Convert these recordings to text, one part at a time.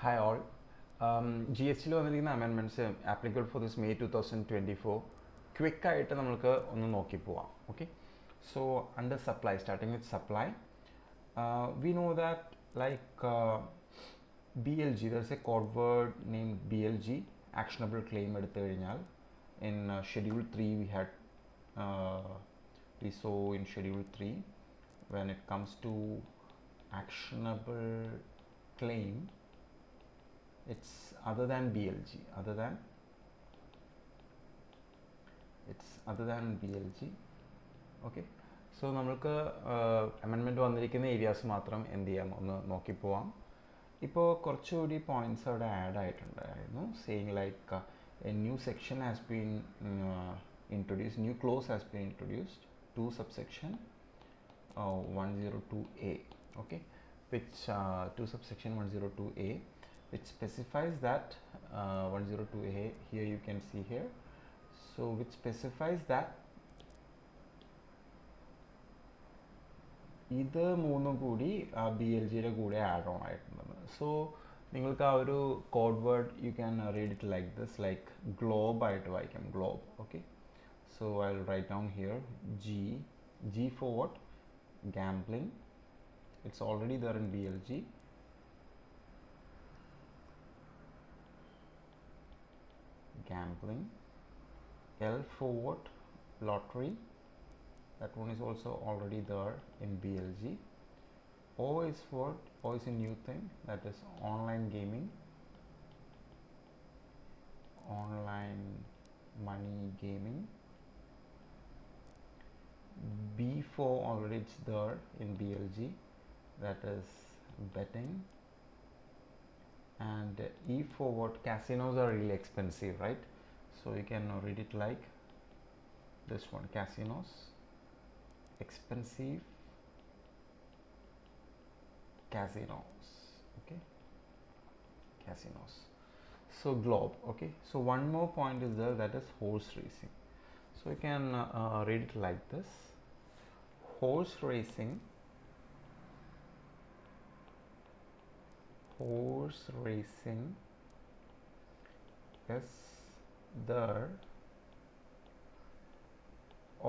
Hi all. GST amendments applicable for this May 2024. Quick ആയിട്ട് നമുക്ക് ഒന്ന് നോക്കി പോവാം. Okay. So under supply, starting with supply, we know that BLG, there's a code word named BLG, actionable claim എടുത്തു കഴിഞ്ഞാൽ in schedule 3 we saw in schedule 3 when it comes to actionable claim, it's other than BLG, other than BLG. Okay, so നമ്മൾക്ക് amendment വന്നിരിക്കുന്ന areas മാത്രം എന്ത് ചെയ്യാം ഒന്ന് നോക്കി പോവാം. ഇപ്പോൾ കുറച്ചുകൂടി പോയിന്റ്സ് അവിടെ ആഡ് ആയിട്ടുണ്ടായിരുന്നു, saying like a new section has been introduced, new clause has been introduced to subsection 102A, okay, which to subsection 102A, which specifies that 102A, here you can see here, so which specifies that ഇത് മൂന്നും കൂടി BLGയുടെ കൂടെ add on ആയിട്ടുണ്ടെന്ന്. So നിങ്ങൾക്ക് ആ ഒരു code word you can read it like this, like globe ആയിട്ട് വായിക്കാം, globe. Okay, so I will write down here G for what? Gambling. It's already there in BLG. Gambling. L for what? Lottery. That one is also already there in BLG. O is what? O is a new thing, that is online gaming, online money gaming. B for already it's there in BLG, that is betting. And E for what? Casinos are really expensive, right? So you can read it like this one, casinos, expensive casinos. Okay, casinos. So globe. Okay, so one more point is there, that is horse racing. So you can read it like this: horse racing, horse racing is there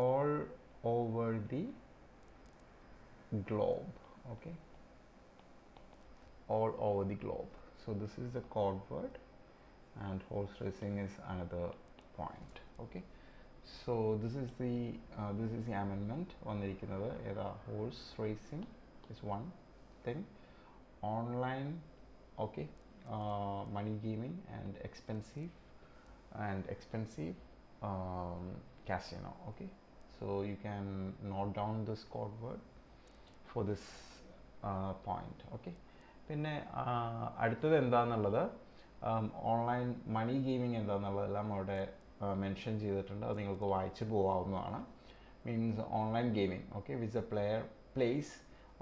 all over the globe. Okay, all over the globe. So this is the code word, and horse racing is another point. Okay, so this is the amendment വന്നിരിക്കുന്നത്. ഏതാ? horse racing is one thing, online, okay, money gaming, and expensive casino. Okay, so you can note down this code word for this point. Okay, പിന്നെ അടുത്തത് എന്താണെന്നുള്ളത്, online മണി gaming എന്താണെന്നുള്ളതെല്ലാം അവിടെ mention ചെയ്തിട്ടുണ്ട്, അത് നിങ്ങൾക്ക് വായിച്ചു പോകാവുന്നതാണ്. Means online gaming, okay, which A player place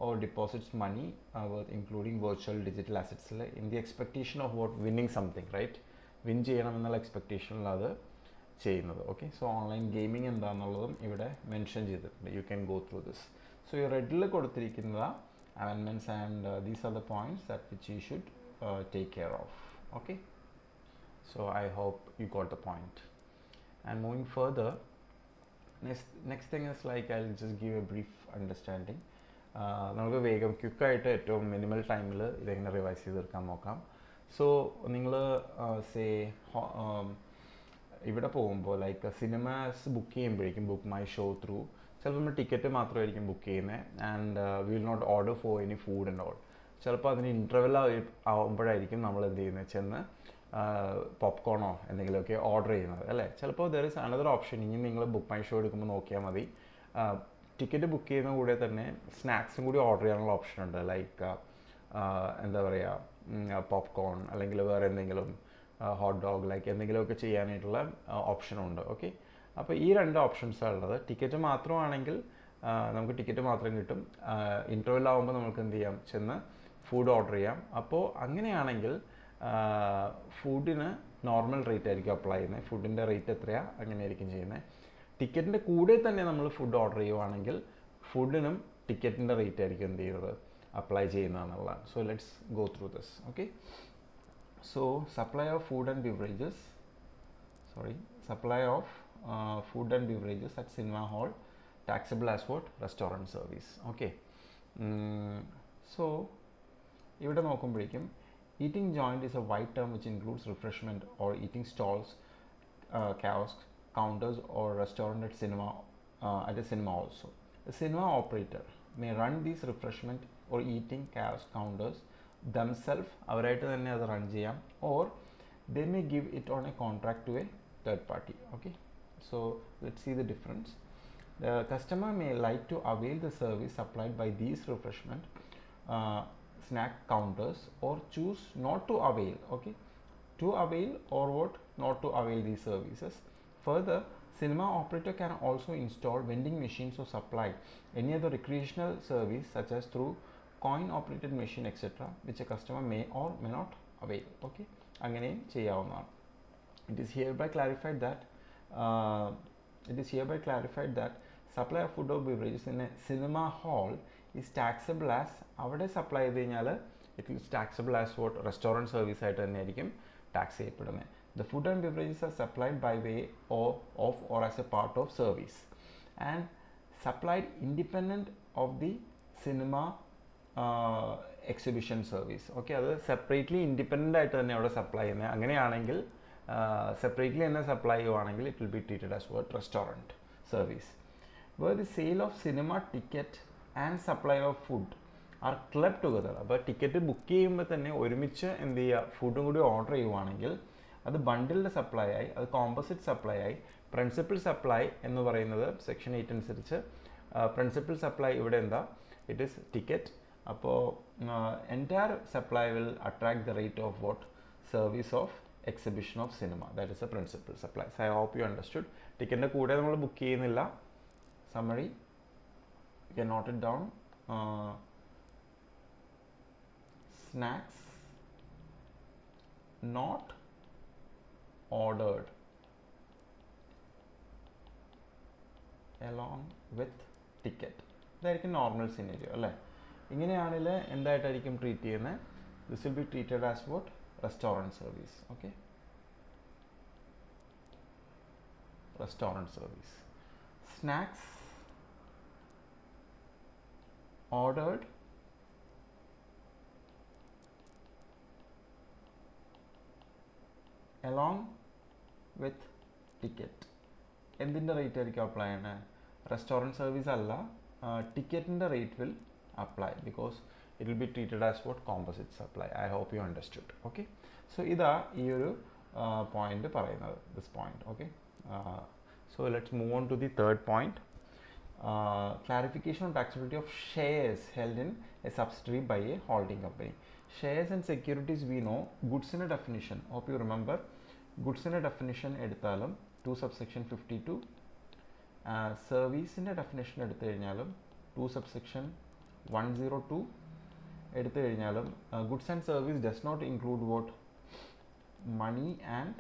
or deposits money worth including virtual digital assets in the expectation of what? Winning something, right? Win ചെയ്യണം എന്നുള്ള എക്സ്പെക്റ്റേഷനിൽ അത് ചെയ്യുന്നത്. ഓക്കെ, സോ ഓൺലൈൻ ഗെയിമിംഗ് എന്താണെന്നുള്ളതും ഇവിടെ മെൻഷൻ ചെയ്തിട്ടുണ്ട്. You can go through this. So ഈ റെഡിൽ കൊടുത്തിരിക്കുന്നത് amendments, and these are the points that which you should take care of. Okay, so I hope you got the point. And moving further, next thing is like I'll just give a brief understanding. നമുക്ക് വേഗം ക്വിക്കായിട്ട് ഏറ്റവും minimal ടൈമിൽ ഇതെങ്ങനെ revise ചെയ്ത് തീർക്കാൻ നോക്കാം. So നിങ്ങൾ ഇവിടെ പോകുമ്പോൾ ലൈക്ക് സിനിമാസ് ബുക്ക് ചെയ്യുമ്പോഴേക്കും ബുക്ക് മൈ ഷോ ത്രൂ ചിലപ്പോൾ നമ്മൾ ടിക്കറ്റ് മാത്രമായിരിക്കും ബുക്ക് ചെയ്യുന്നത്, and we will not order for any food and all. ചിലപ്പോൾ അതിന് ഇൻ്റർവെൽ ആകുമ്പോഴായിരിക്കും നമ്മൾ എന്ത് ചെയ്യുന്നത്, ചെന്ന് പോപ്കോണോ എന്തെങ്കിലുമൊക്കെ ഓർഡർ ചെയ്യുന്നത്, അല്ലേ? ചിലപ്പോൾ ദർ ഇസ് അനദർ ഓപ്ഷൻ. ഇനി നിങ്ങൾ ബുക്ക് മൈ ഷോ എടുക്കുമ്പോൾ നോക്കിയാൽ മതി, ടിക്കറ്റ് ബുക്ക് ചെയ്യുന്ന കൂടെ തന്നെ സ്നാക്സും കൂടി ഓർഡർ ചെയ്യാനുള്ള ഓപ്ഷൻ ഉണ്ട്. ലൈക്ക് എന്താ പറയുക, പോപ്കോൺ അല്ലെങ്കിൽ വേറെ എന്തെങ്കിലും ഹോട്ട് ഡോഗ് ലൈക്ക് എന്തെങ്കിലുമൊക്കെ ചെയ്യാനായിട്ടുള്ള ഓപ്ഷനുണ്ട്. ഓക്കെ, അപ്പോൾ ഈ രണ്ട് ഓപ്ഷൻസാണ് ഉള്ളത്. ടിക്കറ്റ് മാത്രമാണെങ്കിൽ നമുക്ക് ടിക്കറ്റ് മാത്രം കിട്ടും. ഇൻ്റർവെൽ ആകുമ്പോൾ നമുക്ക് എന്ത് ചെയ്യാം, ചെന്ന് ഫുഡ് ഓർഡർ ചെയ്യാം. അപ്പോൾ അങ്ങനെയാണെങ്കിൽ ഫുഡിന് നോർമൽ റേറ്റ് ആയിരിക്കും അപ്ലൈ ചെയ്യുന്നത്. ഫുഡിൻ്റെ റേറ്റ് എത്രയാണ് അങ്ങനെയായിരിക്കും ചെയ്യുന്നത്. ടിക്കറ്റിൻ്റെ കൂടെ തന്നെ നമ്മൾ ഫുഡ് ഓർഡർ ചെയ്യുവാണെങ്കിൽ ഫുഡിനും ടിക്കറ്റിൻ്റെ റേറ്റ് ആയിരിക്കും എന്ത് ചെയ്യുന്നത്, apply ചെയ്യുന്നതെന്നുള്ളതാണ്. So let's go through this. Okay, So supply of food and beverages, supply of food and beverages at cinema hall taxable as what? Restaurant service. Okay. So ഇവിടെ നോക്കുമ്പോഴേക്കും eating joint is a wide term which includes refreshment or eating stalls, kiosks, counters or restaurant at a cinema also. The cinema operator may run these refreshment or eating kiosk counters themselves അവരായിട്ട് തന്നെ അത് run ചെയ്യാം, or they may give it on a contract to a third party. Okay, so let's see the difference. The customer may like to avail the service supplied by these refreshment snack counters or choose not to avail. Okay, to avail or what? Not to avail these services. Further, cinema operator can also install vending machines or supply any other recreational service such as through coin operated machine etc., which a customer may or may not avail. Okay, അങ്ങനെയും ചെയ്യാവുന്നതാണ്. It is hereby clarified that supply of food or beverages in a cinema hall is taxable as അവിടെ supply ചെയ്ത് കഴിഞ്ഞാൽ it is taxable as what? Restaurant service ആയിട്ട് തന്നെ ആയിരിക്കും tax ചെയ്യപ്പെടുന്നത്. The food and beverages are supplied by way of or as a part of service and supplied independent of the cinema exhibition service. Okay, അത് separately independent ആയിട്ട് തന്നെ അവിടെ supply ചെയ്യുന്നത്. അങ്ങനെയാണെങ്കിൽ സെപ്പറേറ്റ്ലി തന്നെ സപ്ലൈ ചെയ്യുവാണെങ്കിൽ it will be treated as what? Restaurant service. where the sale of cinema ticket and supply of food are clubbed together. അപ്പോൾ ticket book ചെയ്യുമ്പോൾ തന്നെ ഒരുമിച്ച് എന്ത് ചെയ്യുക? ഫുഡും കൂടി ഓർഡർ ചെയ്യുവാണെങ്കിൽ അത് ബണ്ടിൽഡ് സപ്ലൈ ആയി, അത് കോമ്പോസിറ്റ് സപ്ലൈ ആയി. പ്രിൻസിപ്പൽ സപ്ലൈ എന്ന് പറയുന്നത് സെക്ഷൻ 8 അനുസരിച്ച് പ്രിൻസിപ്പൽ സപ്ലൈ ഇവിടെ എന്താ? It is ticket. അപ്പോൾ entire supply will attract the rate of what? Service of exhibition of cinema. That is a principal supply. So I hope you understood. ടിക്കറ്റിൻ്റെ കൂടെ നമ്മൾ book ചെയ്യുന്നില്ല. Summary, you can note it down. Snacks not ordered along with ticket. ഇതായിരിക്കും normal scenario അല്ലേ? ഇങ്ങനെയാണെങ്കിൽ എന്തായിട്ടായിരിക്കും treat ചെയ്യുന്നത്? This will be treated as what? Restaurant service. Okay, restaurant service. Snacks ordered along with ticket. എന്തിൻ്റെ rate ആയിരിക്കും apply ചെയ്യണേ? Restaurant service അല്ല, ടിക്കറ്റിൻ്റെ rate will apply because it will be treated as what? Composite supply. I hope you understood. Okay, so ഇതാ ഈ ഒരു point പറയുന്നത്, this point. Okay, so let's move on to the third point. Clarification on taxability of shares held in a subsidiary by a holding company. Shares and securities we know. Goods in a definition, hope you remember. Goods in a definition എടുത്താലും 2 subsection 52. Service in a definition എടുത്തു കഴിഞ്ഞാലും 2 subsection 102 എടുത്തു കഴിഞ്ഞാലും goods and service does not include what? Money and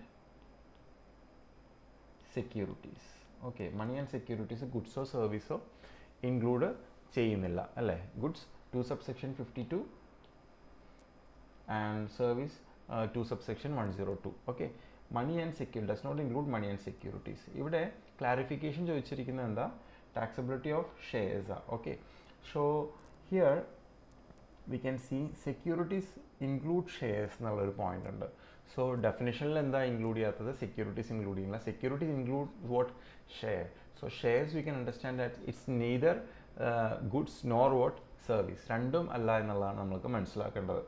securities. Okay, money and securities ഗുഡ്സോ സർവീസോ include ചെയ്യുന്നില്ല അല്ലേ? Goods 2 subsection 52 and service 2 subsection 102. Okay, money and security does not include money and securities. ഇവിടെ clarification ചോദിച്ചിരിക്കുന്നത് എന്താ? Taxability of shares. Okay, so here we can see securities include shares എന്നുള്ളൊരു point ഉണ്ട്. So ഡെഫിനിഷനിൽ എന്താ include ചെയ്യാത്തത്? Securities include ചെയ്യുന്നില്ല. Securities include what? Share. So shares we can understand that it's neither goods nor what? Service. രണ്ടും അല്ല എന്നുള്ളതാണ് നമുക്ക് മനസ്സിലാക്കേണ്ടത്.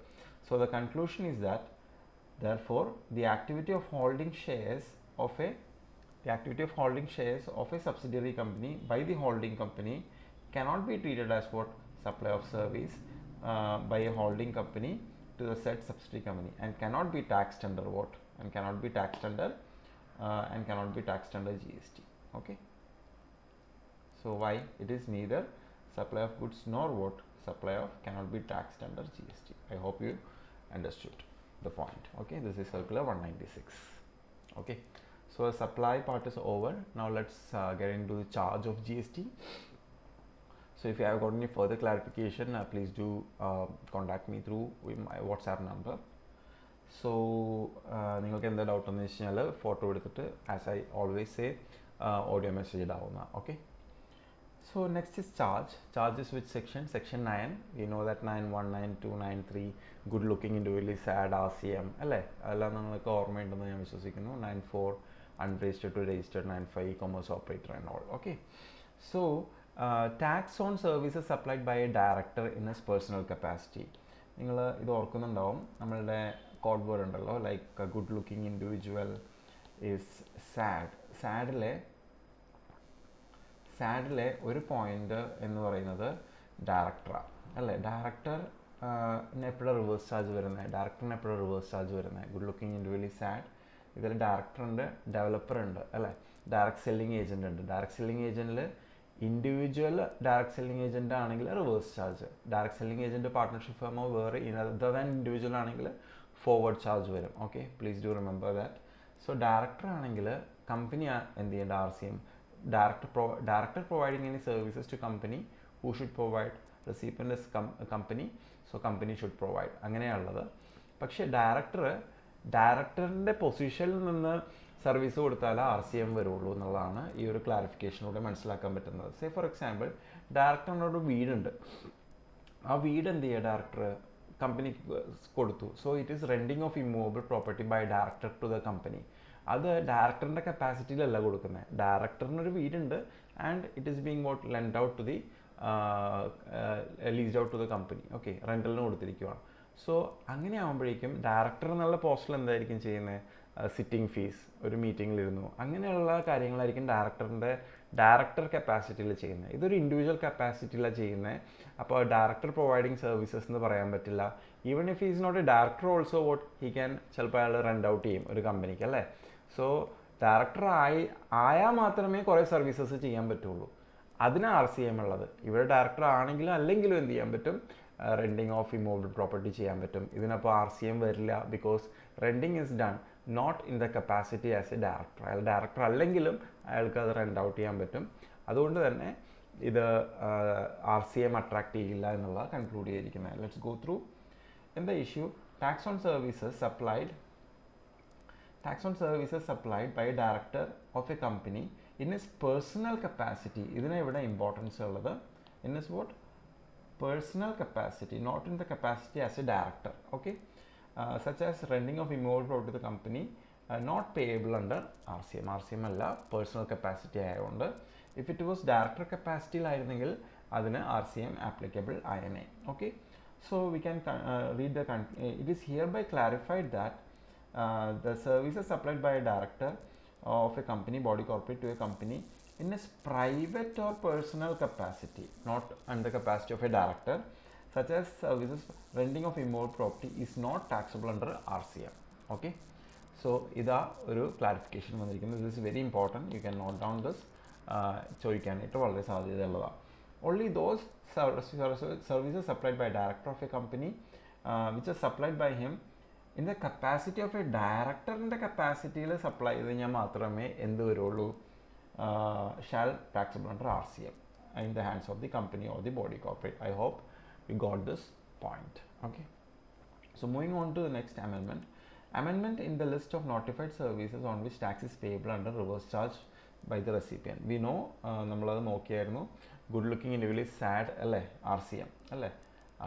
So the conclusion is that therefore the activity of holding shares of a subsidiary company by the holding company cannot be treated as what? Supply of service by a holding company to the said subsidiary company and cannot be taxed under what? And cannot be taxed under GST. Okay, so why? It is neither supply of goods nor what? Supply of cannot be taxed under GST. I hope you understood the point. Okay, this is circular 196. Okay, so the supply part is over. Now let's get into the charge of GST. So if you have got any further clarification, please do contact me through my WhatsApp number. So നിങ്ങൾക്ക് എന്താ doubt എന്ന് വെച്ച് കഴിഞ്ഞാൽ photo എടുത്തിട്ട് as I always say audio message ഇടാവുന്ന. Okay. So next is charge. Charge is which section? Section 9. You know that 9.1, 9.2, 9.3 good looking individually sad RCM അല്ലേ? അതെല്ലാം നിങ്ങൾക്ക് ഓർമ്മയുണ്ടെന്ന് ഞാൻ വിശ്വസിക്കുന്നു. 9.4 unregistered to registered, 9.5 e-commerce operator and all. Okay. So tax on services supplied by a director in his personal capacity. നിങ്ങൾ ഇത് ഓർക്കുന്നുണ്ടാവും, നമ്മളുടെ code word ഉണ്ടല്ലോ, like good looking individual is sad. സാഡിലെ ഒരു പോയിന്റ് എന്ന് പറയുന്നത് ഡയറക്ടറാണ് അല്ലേ? ഡയറക്ടറിന് എപ്പോഴും റിവേഴ്സ് ചാർജ് വരുന്നത് ഗുഡ് ലുക്കിംഗ് ഇൻഡിവിജ്വലി സാഡ്. ഇതിൽ ഡയറക്ടറുണ്ട്, ഡെവലപ്പർ ഉണ്ട് അല്ലേ? ഡയറക്റ്റ് സെല്ലിംഗ് ഏജൻറ് ഉണ്ട്. ഡയറക്റ്റ് സെല്ലിംഗ് ഏജൻറ്റിൽ ഇൻഡിവിജ്വൽ ഡയറക്റ്റ് സെല്ലിംഗ് ഏജൻറ് ആണെങ്കിൽ reverse charge. Direct selling agent partnership ഫേമോ വേറെ അതർ ദാൻ ഇൻഡിവിജ്വൽ ആണെങ്കിൽ ഫോർവേഡ് ചാർജ് വരും. Okay, please do remember that. So director ആണെങ്കിൽ കമ്പനി എന്ത് ചെയ്യേണ്ട? RCM. Director providing any services to company, who should provide? Recipient is company, so company should provide. അങ്ങനെയുള്ളത്. പക്ഷേ ഡയറക്ടറിൻ്റെ പൊസിഷനിൽ നിന്ന് സർവീസ് കൊടുത്താൽ RCM വരുള്ളൂ എന്നുള്ളതാണ് ഈ ഒരു ക്ലാരിഫിക്കേഷനിലൂടെ മനസ്സിലാക്കാൻ പറ്റുന്നത്. സേ ഫോർ എക്സാമ്പിൾ, ഡയറക്ടറിനോട് വീടുണ്ട്, ആ വീട് എന്ത് ചെയ്യുക? ഡയറക്ടർ കമ്പനിക്ക് കൊടുത്തു. So it is renting of immovable property by director to the company. അത് ഡയറക്ടറിൻ്റെ കപ്പാസിറ്റിയിലല്ല കൊടുക്കുന്നത്. ഡയറക്ടറിനൊരു വീടുണ്ട് and it is being what lend out to the leased out to the company. Okay, റെൻ്റലിന് കൊടുത്തിരിക്കുകയാണ്. സോ അങ്ങനെ ആകുമ്പോഴേക്കും ഡയറക്ടർ എന്നുള്ള പോസ്റ്റിൽ എന്തായിരിക്കും ചെയ്യുന്നത്? സിറ്റിംഗ് ഫീസ്, ഒരു മീറ്റിങ്ങിലിരുന്നു, അങ്ങനെയുള്ള കാര്യങ്ങളായിരിക്കും ഡയറക്ടർ കപ്പാസിറ്റിയിൽ ചെയ്യുന്നത്. ഇതൊരു ഇൻഡിവിജ്വൽ കപ്പാസിറ്റിയിലാണ് ചെയ്യുന്നത്. അപ്പോൾ ഡയറക്ടർ പ്രൊവൈഡിങ് സർവീസസ് എന്ന് പറയാൻ പറ്റില്ല. Even if is not a director also what he can ചിലപ്പോൾ അയാൾ റെൻ്റ് ഔട്ട് ചെയ്യും ഒരു കമ്പനിക്ക് അല്ലേ? സോ ഡയറക്ടർ ആയാൽ മാത്രമേ കുറേ സർവീസസ് ചെയ്യാൻ പറ്റുള്ളൂ. അതിന് RCM ഉള്ളത്. ഇവിടെ ഡയറക്ടർ ആണെങ്കിലും അല്ലെങ്കിലും എന്ത് ചെയ്യാൻ പറ്റും? റെൻറ്റിങ് ഓഫ് ഇമ്മൂവബിൾ പ്രോപ്പർട്ടി ചെയ്യാൻ പറ്റും. ഇതിനപ്പോൾ RCM വരില്ല, because renting is done not in the capacity as a director. അയാൾ ഡയറക്ടർ അല്ലെങ്കിലും അയാൾക്ക് അത് റെൻ്റ് ഔട്ട് ചെയ്യാൻ പറ്റും. അതുകൊണ്ട് തന്നെ ഇത് RCM അട്രാക്ട് ചെയ്യില്ല എന്നുള്ള കൺക്ലൂഡ് ചെയ്തിരിക്കുന്നത്. Let's go through in the issue. Tax on services supplied by a director of a company in his personal capacity. ഇതിനെ ഇവിടെ ഇമ്പോർട്ടൻസ് ഉള്ളത്. In his what? Personal capacity, not in the capacity as a director. Okay, such as renting of immobile property to the company, not payable under RCM അല്ല, personal capacity ആയതുകൊണ്ട്. If it was director capacity ആയിരുന്നെങ്കിൽ അതിന് RCM applicable ആയനെ. Okay. So we can read the it is hereby clarified that the services supplied by a director of a company, body corporate to a company in its private or personal capacity, not under capacity of a director, such as services renting of immobile property, is not taxable under RCM. Okay, so ഇതാ ഒരു clarification വന്നിരിക്കുന്നത്. This is very important. You can note down this. ചോദിക്കാനായിട്ട് വളരെ സാധ്യതയുള്ളതാണ്. Only those services supplied by director of a company which are supplied by him in the capacity of a director in the capacity supply ചെയ്ത് കഴിഞ്ഞാൽ മാത്രമേ എന്ത് വരുള്ളൂ? Shall taxable under RCM in the hands of the company or the body corporate. I hope you got this point. Okay, so moving on to the next amendment in the list of notified services on which tax is payable under reverse charge by the recipient. We know നമ്മളത് നോക്കിയായിരുന്നു. Good looking individually sad അല്ലേ? RCM അല്ലേ?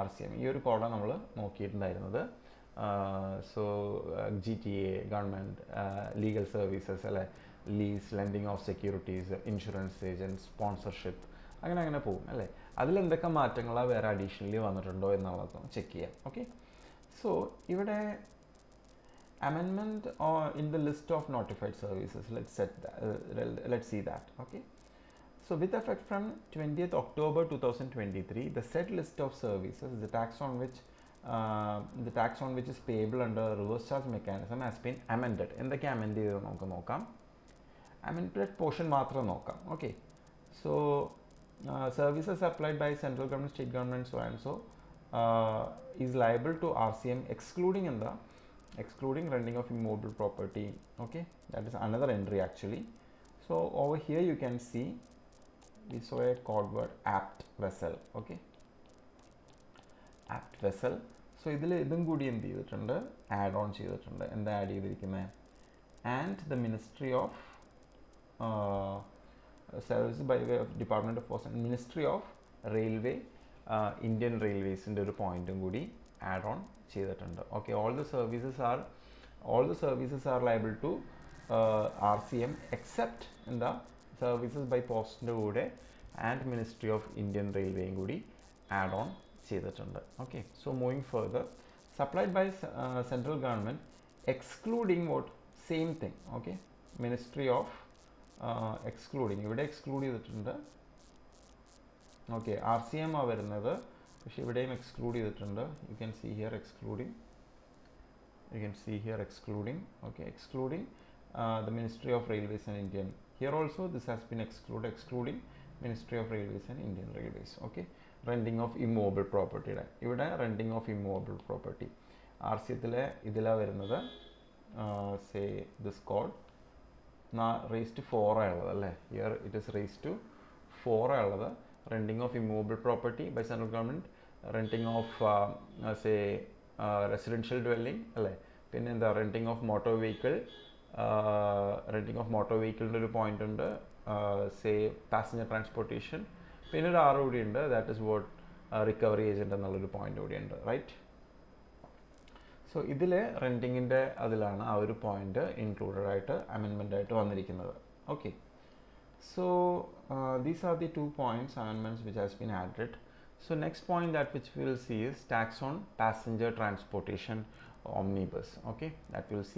RCM ഈ ഒരു കോഡാണ് നമ്മൾ നോക്കിയിട്ടുണ്ടായിരുന്നത്. So GTA, government, legal services അല്ലേ? Lease, lending of securities, insurance agent, sponsorship, അങ്ങനെ പോകും അല്ലേ? അതിലെന്തൊക്കെ മാറ്റങ്ങളാണ് വേറെ അഡീഷണലി വന്നിട്ടുണ്ടോ എന്നുള്ളത് ചെക്ക് ചെയ്യാം. ഓക്കെ, സോ ഇവിടെ amendment in the list of notified services, let's see that. Okay, so with effect from 20th October 2023, the said list of services, the tax on which is payable under reverse charge mechanism has been amended. എന്തൊക്കെ amend ചെയ്ത് നമുക്ക് നോക്കാം. amended portion മാത്രം നോക്കാം. Okay, so services supplied by central government, state government, so and so is liable to RCM excluding renting of immobile property. Okay, that is another entry actually. So over here you can see we saw a code word apt vessel. Okay, apt vessel. So ഇതിൽ ഇതും കൂടി എന്ത് ചെയ്തിട്ടുണ്ട്, add on ചെയ്തിട്ടുണ്ട്. എന്താ add ചെയ്തിരിക്കുന്നത്? And the ministry of service by way of department of post and ministry of railway, Indian റെയിൽവേസിൻ്റെ ഒരു പോയിന്റും കൂടി ആഡ് ഓൺ ചെയ്തിട്ടുണ്ട്. Okay, all the services are liable to RCM except എന്താ, സർവീസസ് ബൈ പോസ്റ്റിൻ്റെ കൂടെ ആൻഡ് മിനിസ്ട്രി ഓഫ് ഇന്ത്യൻ റെയിൽവേയും കൂടി ആഡ് ഓൺ ചെയ്തിട്ടുണ്ട്. Okay, so moving further, supplied by central government excluding what, same thing. Okay, ministry of excluding, ഇവിടെ exclude ചെയ്തിട്ടുണ്ട്. Okay, RCM ആ വരുന്നത്, പക്ഷേ ഇവിടെയും എക്സ്ക്ലൂഡ് ചെയ്തിട്ടുണ്ട്. You can see here excluding, okay, excluding the Ministry of Railways and Indian. Here also this has been excluding Ministry of Railways and Indian Railways. Okay, renting of immobile property. ഇവിടെ renting of immobile property RCM ഇതിലാ വരുന്നത്. Say this code raised to 4 ആയുള്ളത് അല്ലേ, here it is raised to 4 ആയുള്ളത്. Renting of immobile property by central government, renting of say residential dwelling അല്ലേ, പിന്നെ എന്താ റെൻറ്റിങ് of motor vehicle, ഒരു point ഉണ്ട്. Say passenger transportation, പിന്നെ ഒരു ആറ് കൂടി ഉണ്ട്, that is what recovery agent എന്നുള്ളൊരു പോയിന്റ് കൂടി ഉണ്ട്. റൈറ്റ്, സോ ഇതിൽ റെൻറ്റിങ്ങിൻ്റെ അതിലാണ് ആ ഒരു പോയിന്റ് ഇൻക്ലൂഡഡ് ആയിട്ട് അമെൻമെൻ്റ് ആയിട്ട് വന്നിരിക്കുന്നത്. Okay, so these are the 2 points amendments which has been added. So next point that which we will see is tax on passenger transportation omnibus. Okay, that we will see.